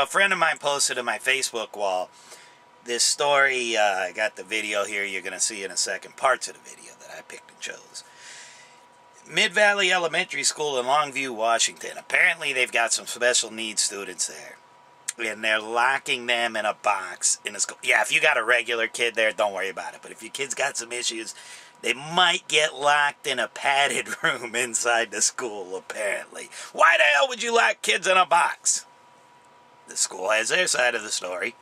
friend of mine posted to my Facebook wall this story. I got the video here. You're going to see in a second parts of the video that I picked and chose. Mid-Valley Elementary School in Longview, Washington. Apparently they've got some special needs students there. And they're locking them in a box in a school. Yeah, if you got a regular kid there, don't worry about it. But if your kid's got some issues, they might get locked in a padded room inside the school, apparently. Why the hell would you lock kids in a box? The school has their side of the story.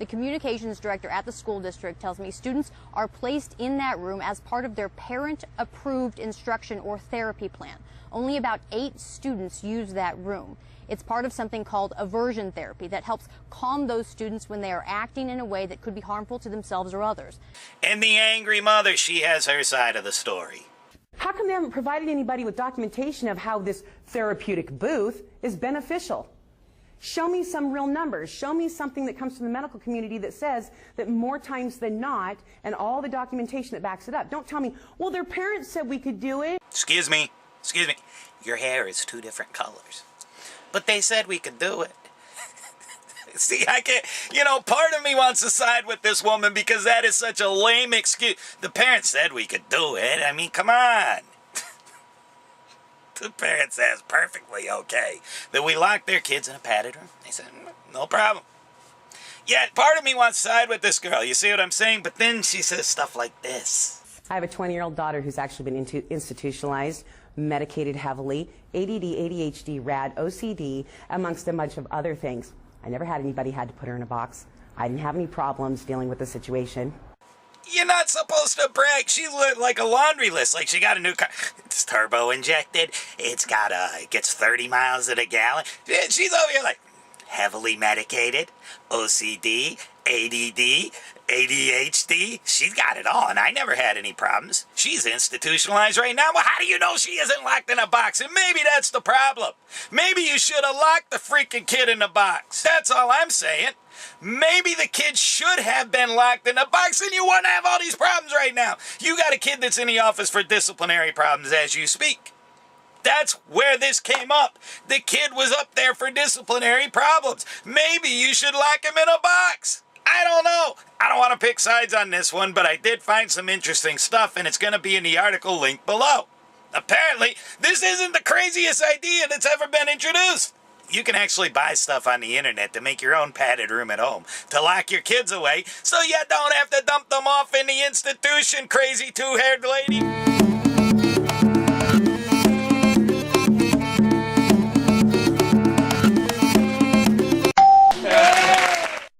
The communications director at the school district tells me students are placed in that room as part of their parent-approved instruction or therapy plan. Only about 8 students use that room. It's part of something called aversion therapy that helps calm those students when they are acting in a way that could be harmful to themselves or others. And the angry mother, she has her side of the story. How come they haven't provided anybody with documentation of how this therapeutic booth is beneficial? Show me some real numbers. Show me something that comes from the medical community that says that more times than not, and all the documentation that backs it up. Don't tell me, well, their parents said we could do it. Excuse me. Your hair is 2 different colors. But they said we could do it. See, I can't, part of me wants to side with this woman because that is such a lame excuse. The parents said we could do it. I mean, come on. The parents says perfectly okay that we lock their kids in a padded room. They said, no problem. Yet part of me wants to side with this girl. You see what I'm saying? But then she says stuff like this. I have a 20-year-old daughter who's actually been institutionalized, medicated heavily, ADD, ADHD, RAD, OCD, amongst a bunch of other things. I never had anybody had to put her in a box. I didn't have any problems dealing with the situation. You're not supposed to brag. She looked like a laundry list. Like she got a new car. It's turbo injected. It gets 30 miles at a gallon. She's over here like heavily medicated, OCD, ADD, ADHD. She's got it all, and I never had any problems. She's institutionalized right now. Well, how do you know she isn't locked in a box? And maybe that's the problem. Maybe you should have locked the freaking kid in a box. That's all I'm saying. Maybe the kid should have been locked in a box and you wouldn't have all these problems right now. You got a kid that's in the office for disciplinary problems as you speak. That's where this came up. The kid was up there for disciplinary problems. Maybe you should lock him in a box. I don't know. I don't want to pick sides on this one, but I did find some interesting stuff, and it's going to be in the article linked below. Apparently, this isn't the craziest idea that's ever been introduced. You can actually buy stuff on the internet to make your own padded room at home, to lock your kids away, so you don't have to dump them off in the institution, crazy 2-haired lady.